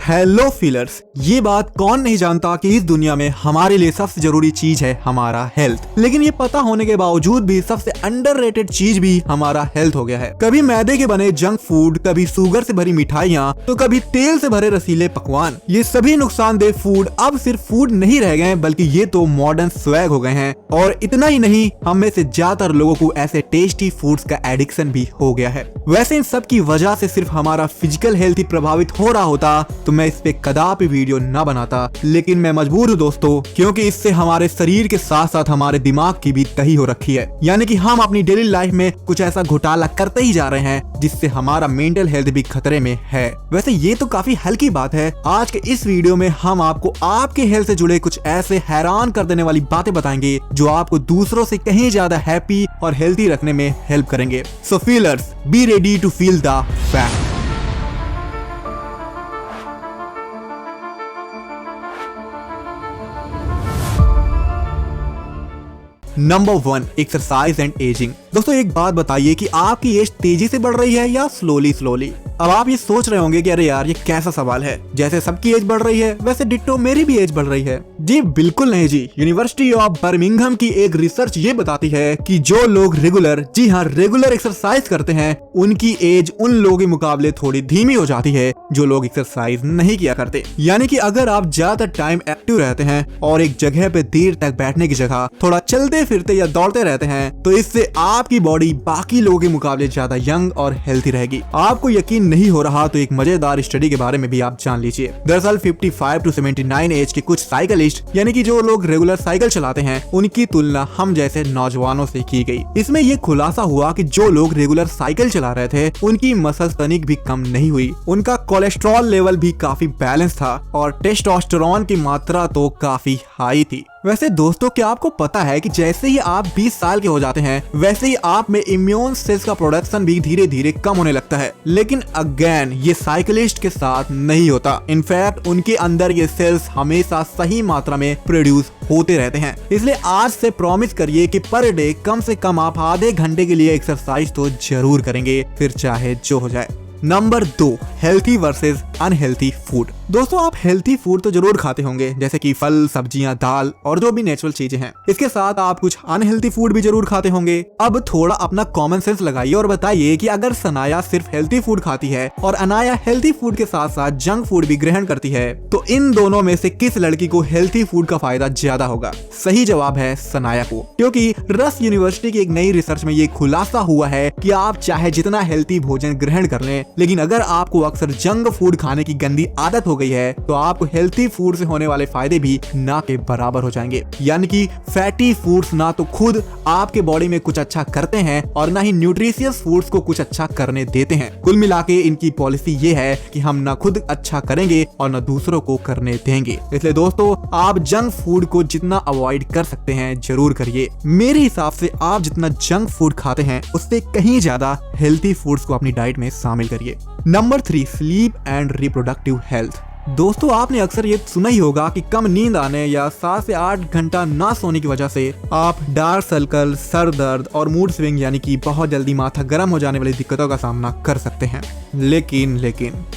Hello feelers, ये बात कौन नहीं जानता कि इस दुनिया में हमारे लिए सबसे जरूरी चीज है हमारा हेल्थ। लेकिन ये पता होने के बावजूद भी सबसे अंडररेटेड चीज भी हमारा हेल्थ हो गया है। कभी मैदे के बने जंक फूड, कभी शुगर से भरी मिठाइयाँ, तो कभी तेल से भरे रसीले पकवान। ये सभी नुकसानदेह फूड अब सिर्फ फूड नहीं रह गए, बल्कि ये तो मॉडर्न स्वैग हो गए हैं। और इतना ही नहीं, हम में से ज्यादातर लोगों को ऐसे टेस्टी फूड्स का एडिक्शन भी हो गया है। वैसे इन सब की वजह से सिर्फ हमारा फिजिकल हेल्थ ही प्रभावित हो रहा होता तो मैं इस पे कदापि वीडियो न बनाता, लेकिन मैं मजबूर हूँ दोस्तों, क्योंकि इससे हमारे शरीर के साथ साथ हमारे दिमाग की भी तही हो रखी है। यानी कि हम अपनी डेली लाइफ में कुछ ऐसा घोटाला करते ही जा रहे हैं जिससे हमारा मेंटल हेल्थ भी खतरे में है। वैसे ये तो काफी हल्की बात है। आज के इस वीडियो में हम आपको आपके हेल्थ से जुड़े कुछ ऐसे हैरान कर देने वाली बातें बताएंगे जो आपको दूसरों से कहीं ज्यादा हैप्पी और हेल्थी रखने में हेल्प करेंगे। So feelers, be ready to feel the fact. Number 1, exercise and ageing. दोस्तों एक बात बताइए कि आपकी एज तेजी से बढ़ रही है या स्लोली? अब आप ये सोच रहे होंगे कि अरे यार ये कैसा सवाल है, जैसे सबकी एज बढ़ रही है वैसे डिट्टो मेरी भी एज बढ़ रही है। जी बिल्कुल नहीं जी। यूनिवर्सिटी ऑफ बर्मिंघम की एक रिसर्च ये बताती है कि जो लोग रेगुलर एक्सरसाइज करते हैं उनकी एज उन लोगों के मुकाबले थोड़ी धीमी हो जाती है जो लोग एक्सरसाइज नहीं किया करते। यानी कि अगर आप ज्यादा टाइम एक्टिव रहते हैं और एक जगह पे देर तक बैठने की जगह थोड़ा चलते फिरते या दौड़ते रहते हैं तो इससे आपकी बॉडी बाकी लोगों के मुकाबले ज्यादा यंग और हेल्थी रहेगी। आपको यकीन नहीं हो रहा तो एक मजेदार स्टडी के बारे में भी आप जान लीजिए। दरअसल 55 to 79 एज के कुछ साइकिलिस्ट, यानी कि जो लोग रेगुलर साइकिल चलाते हैं, उनकी तुलना हम जैसे नौजवानों से की गई। इसमें यह खुलासा हुआ कि जो लोग रेगुलर साइकिल चला रहे थे उनकी मसल्स तनिक भी कम नहीं हुई, उनका कोलेस्ट्रॉल लेवल भी काफी बैलेंस था और टेस्टोस्टेरोन की मात्रा तो काफी हाई थी। वैसे दोस्तों क्या आपको पता है कि जैसे ही आप 20 साल के हो जाते हैं वैसे ही आप में इम्यून सेल्स का प्रोडक्शन भी धीरे धीरे कम होने लगता है। लेकिन अगेन ये साइकिलिस्ट के साथ नहीं होता। इनफैक्ट उनके अंदर ये सेल्स हमेशा सही मात्रा में प्रोड्यूस होते रहते हैं। इसलिए आज से प्रॉमिस करिए कि पर डे कम से कम आप आधे घंटे के लिए एक्सरसाइज तो जरूर करेंगे, फिर चाहे जो हो जाए। Number 2, healthy versus unhealthy food. दोस्तों आप हेल्थी फूड तो जरूर खाते होंगे, जैसे कि फल, सब्जियां, दाल और जो भी नेचुरल चीजें हैं। इसके साथ आप कुछ अनहेल्थी फूड भी जरूर खाते होंगे। अब थोड़ा अपना कॉमन सेंस लगाइए और बताइए कि अगर सनाया सिर्फ हेल्थी फूड खाती है और अनाया हेल्थी फूड के साथ साथ जंक फूड भी ग्रहण करती है तो इन दोनों में से किस लड़की को हेल्थी फूड का फायदा ज्यादा होगा? सही जवाब है सनाया को, क्योंकि रस यूनिवर्सिटी की एक नई रिसर्च में ये खुलासा हुआ है कि आप चाहे जितना हेल्थी भोजन ग्रहण कर लें, लेकिन अगर आपको अक्सर जंक फूड खाने की गंदी आदत हो गई है तो आपको हेल्थी फूड से होने वाले फायदे भी ना के बराबर हो जाएंगे। यानी कि फैटी फूड्स ना तो खुद आपके बॉडी में कुछ अच्छा करते हैं और ना ही न्यूट्रिशियस फूड्स को कुछ अच्छा करने देते हैं। कुल मिला के इनकी पॉलिसी ये है कि हम ना खुद अच्छा करेंगे और ना दूसरों को करने देंगे। इसलिए दोस्तों आप जंक फूड को जितना अवॉइड कर सकते हैं जरूर करिए। मेरे हिसाब से आप जितना जंक फूड खाते हैं उससे कहीं ज्यादा हेल्थी फूड्स को अपनी डाइट में शामिल करिए। Number 3, sleep and reproductive health. दोस्तों आपने अक्सर ये सुना ही होगा कि कम नींद आने या 7 से 8 घंटा ना सोने की वजह से आप डार्क सर्कल, सर दर्द और मूड स्विंग यानी कि बहुत जल्दी माथा गर्म हो जाने वाली दिक्कतों का सामना कर सकते हैं। लेकिन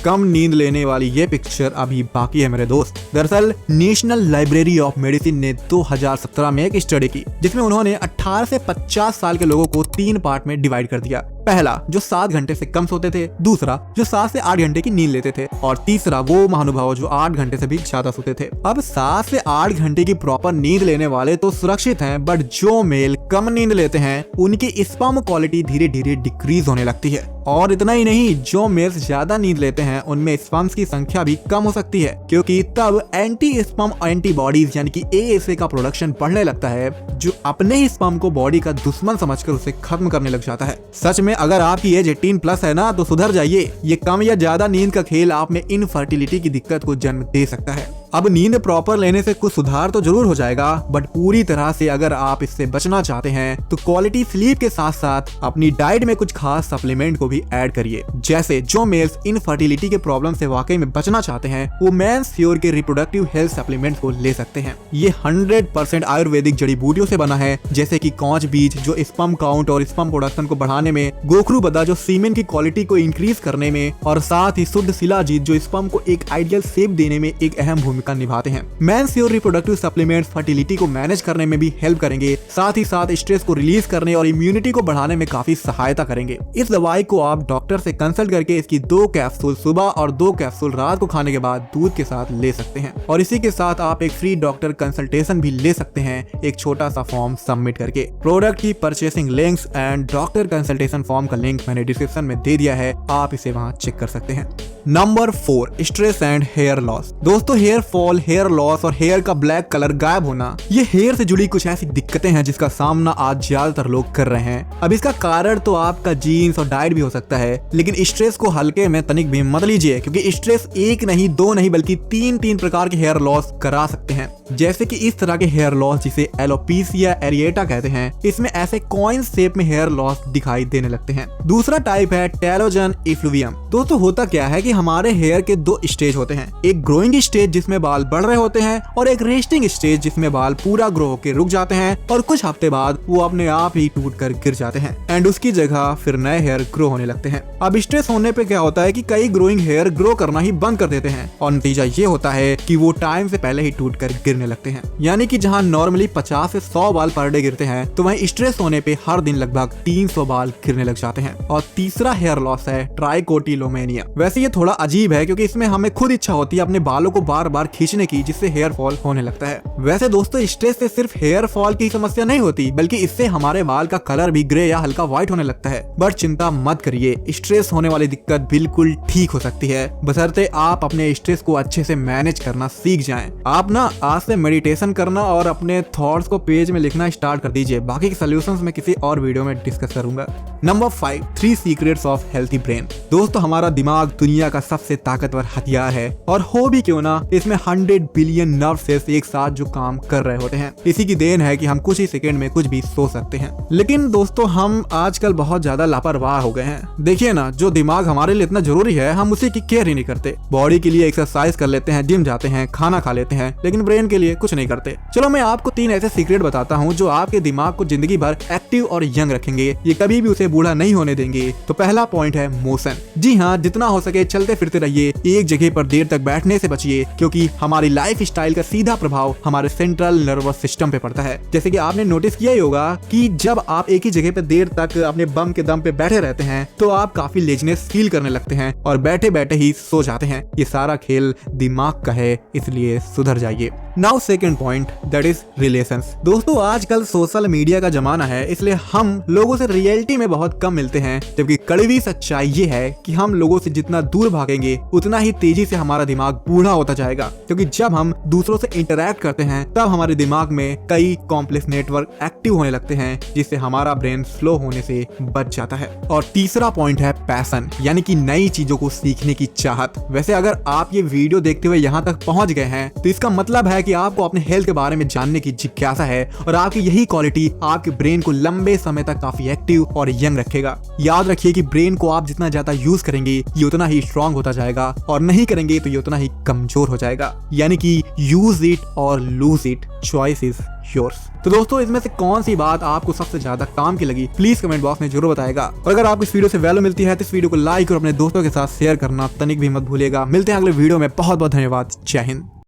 कम नींद लेने वाली ये पिक्चर अभी बाकी है मेरे दोस्त। दरअसल नेशनल लाइब्रेरी ऑफ मेडिसिन ने 2017 में एक स्टडी की जिसमें उन्होंने 18 से 50 साल के लोगों को 3 पार्ट में डिवाइड कर दिया। पहला जो 7 घंटे से कम सोते थे, दूसरा जो 7 से 8 घंटे की नींद लेते थे और तीसरा वो महानुभाव जो 8 घंटे से भी ज्यादा सोते थे। अब 7 से 8 घंटे की प्रॉपर नींद लेने वाले तो सुरक्षित हैं, बट जो मेल कम नींद लेते हैं उनकी स्पर्म क्वालिटी धीरे धीरे डिक्रीज होने लगती है। और इतना ही नहीं, जो मेल्स ज्यादा नींद लेते हैं उनमें स्पर्म्स की संख्या भी कम हो सकती है, क्योंकि तब एंटी स्पर्म एंटीबॉडीज यानी कि ASA का प्रोडक्शन बढ़ने लगता है जो अपने ही स्पर्म को बॉडी का दुश्मन समझकर उसे खत्म करने लग जाता है। सच में अगर आपकी एज 18+ है ना तो सुधर जाइए। ये कम या ज्यादा नींद का खेल आप में इनफर्टिलिटी की दिक्कत को जन्म दे सकता है। अब नींद प्रॉपर लेने से कुछ सुधार तो जरूर हो जाएगा, बट पूरी तरह से अगर आप इससे बचना चाहते हैं तो क्वालिटी स्लीप के साथ साथ अपनी डाइट में कुछ खास सप्लीमेंट को भी ऐड करिए। जैसे जो मेल्स इनफर्टिलिटी के प्रॉब्लम से वाकई में बचना चाहते हैं वो मेंस श्योर के रिप्रोडक्टिव हेल्थ सप्लीमेंट को ले सकते हैं। ये 100% आयुर्वेदिक जड़ी बूटियों से बना है, जैसे कि कौच बीज जो स्पर्म काउंट और स्पर्म प्रोडक्शन को बढ़ाने में, गोखरू बदा जो सीमेन की क्वालिटी को इंक्रीज करने में, और साथ ही शुद्ध शिलाजीत जो स्पर्म को एक आइडियल शेप देने में एक अहम भूमिका निभाते हैं। Men's sure reproductive supplement fertility को मैनेज करने में भी हेल्प करेंगे, साथ ही साथ स्ट्रेस को रिलीज करने और इम्यूनिटी को बढ़ाने में काफी सहायता करेंगे। इस दवाई को आप डॉक्टर से कंसल्ट करके इसकी 2 कैप्सूल सुबह और 2 कैप्सूल रात को खाने के बाद दूध के साथ ले सकते हैं, और इसी के साथ आप एक फ्री डॉक्टर कंसल्टेशन भी ले सकते हैं एक छोटा सा फॉर्म सबमिट करके। प्रोडक्ट की purchasing links and doctor consultation form का लिंक मैंने डिस्क्रिप्शन में दे दिया है, आप इसे वहां चेक कर सकते हैं। Number 4, stress and hair loss. दोस्तों हेयर फॉल, हेयर लॉस और हेयर का ब्लैक कलर गायब होना, ये हेयर से जुड़ी कुछ ऐसी दिक्कतें हैं जिसका सामना आज ज्यादातर लोग कर रहे हैं। अब इसका कारण तो आपका जीन्स और डाइट भी हो सकता है, लेकिन स्ट्रेस को हल्के में तनिक भी मत लीजिए, क्योंकि स्ट्रेस 1 नहीं 2 नहीं बल्कि 3 प्रकार के हेयर लॉस करा सकते हैं। जैसे कि इस तरह के हेयर लॉस जिसे एलोपेशिया एरिएटा कहते हैं, इसमें ऐसे कॉइन शेप में हेयर लॉस दिखाई देने लगते हैं। दूसरा टाइप है टेलोजन इफ्लुवियम। दोस्तों होता क्या है कि हमारे हेयर के 2 स्टेज होते हैं, एक ग्रोइंग स्टेज जिसमें बाल बढ़ रहे होते हैं और एक रेस्टिंग स्टेज जिसमें बाल पूरा ग्रो होकर रुक जाते हैं और कुछ हफ्ते बाद वो अपने आप ही टूट कर गिर जाते हैं एंड उसकी जगह फिर नए हेयर ग्रो होने लगते हैं। अब स्ट्रेस होने पे क्या होता है कि कई ग्रोइंग हेयर ग्रो करना ही बंद कर देते हैं और नतीजा ये होता है कि वो टाइम से पहले ही टूट कर गिरने लगते हैं। यानी कि जहाँ नॉर्मली 50 से 100 बाल पर डे गिरते हैं तो वहीं स्ट्रेस होने पे हर दिन लगभग 300 बाल गिरने लग जाते हैं। और तीसरा हेयर लॉस है ट्राइकोटिलोमेनिया। वैसे ये थोड़ा अजीब है क्योंकि इसमें हमें खुद इच्छा होती है अपने बालों को बार बार खींचने की, जिससे हेयर फॉल होने लगता है। वैसे दोस्तों स्ट्रेस से सिर्फ हेयर फॉल की समस्या नहीं होती, बल्कि इससे हमारे बाल का कलर भी ग्रे या हल्का व्हाइट होने लगता है। बट चिंता मत करिए, स्ट्रेस होने वाली दिक्कत बिल्कुल ठीक हो सकती है, बशर्ते आप अपने स्ट्रेस को अच्छे से मैनेज करना सीख जाएं। आप ना आज से मेडिटेशन करना और अपने थॉट्स को पेज में लिखना स्टार्ट कर दीजिए। बाकी के सॉल्यूशंस मैं किसी और वीडियो में डिस्कस करूंगा। Number 5, 3 secrets of healthy brain. दोस्तों हमारा दिमाग दुनिया का सबसे ताकतवर हथियार है, और हो भी क्यों ना, इसमें 100 बिलियन नर्व सेल्स एक साथ जो काम कर रहे होते हैं। इसी की देन है कि हम कुछ ही सेकंड में कुछ भी सोच सकते हैं। लेकिन दोस्तों हम आजकल बहुत ज्यादा लापरवाह हो गए हैं। देखिए ना, जो दिमाग हमारे लिए इतना जरूरी है हम उसी की केयर ही नहीं करते। बॉडी के लिए एक्सरसाइज कर लेते हैं, जिम जाते हैं, खाना खा लेते हैं, लेकिन ब्रेन के लिए कुछ नहीं करते। चलो मैं आपको 3 ऐसे सीक्रेट बताता हूँ जो आपके दिमाग को जिंदगी भर एक्टिव और यंग रखेंगे, ये कभी भी उसे बूढ़ा नहीं होने देंगे। तो पहला पॉइंट है मोशन। जी हाँ, जितना हो सके चलते फिरते रहिए, एक जगह पर देर तक बैठने से बचिए, क्योंकि हमारी लाइफ स्टाइल का सीधा प्रभाव हमारे सेंट्रल नर्वस सिस्टम पे पड़ता है। जैसे कि आपने नोटिस किया ही होगा कि जब आप एक ही जगह पे देर तक अपने बम के दम पे बैठे रहते हैं तो आप काफी लेजनेस फील करने लगते हैं और बैठे बैठे ही सो जाते हैं। ये सारा खेल दिमाग का है, इसलिए सुधर जाइए। Now second point, that is relations. दोस्तों आजकल सोशल मीडिया का जमाना है, इसलिए हम लोगों से रियलिटी में बहुत कम मिलते हैं, जबकि कड़वी सच्चाई ये है कि हम लोगों से जितना दूर भागेंगे उतना ही तेजी से हमारा दिमाग बूढ़ा होता जाएगा। क्योंकि जब हम दूसरों से इंटरैक्ट करते हैं तब हमारे दिमाग में कई कॉम्प्लेक्स नेटवर्क एक्टिव होने लगते हैं, जिससे हमारा ब्रेन स्लो होने से बच जाता है। और तीसरा पॉइंट है पैशन, यानी कि नई चीजों को सीखने की चाहत। वैसे अगर आप ये वीडियो देखते हुए यहाँ तक पहुंच गए हैं तो इसका मतलब है कि आपको अपने हेल्थ के बारे में जानने की जिज्ञासा है, और आपकी यही क्वालिटी आपके ब्रेन को लंबे समय तक काफी एक्टिव और यंग रखेगा। याद रखिए कि ब्रेन को आप जितना ज्यादा यूज करेंगे ये उतना ही स्ट्रांग होता जाएगा, और नहीं करेंगे तो ये उतना ही कमजोर हो जाएगा। यानी कि यूज इट और lose it, choice is yours. तो दोस्तों इसमें से कौन सी बात आपको सबसे ज्यादा काम की लगी, प्लीज कमेंट बॉक्स में जरूर बताएगा। और अगर आपको इस वीडियो से वैल्यू मिलती है तो इस वीडियो को लाइक और अपने दोस्तों के साथ शेयर करना तनिक भी मत भूलिएगा। मिलते हैं अगले वीडियो में। बहुत बहुत धन्यवाद। जय हिंद।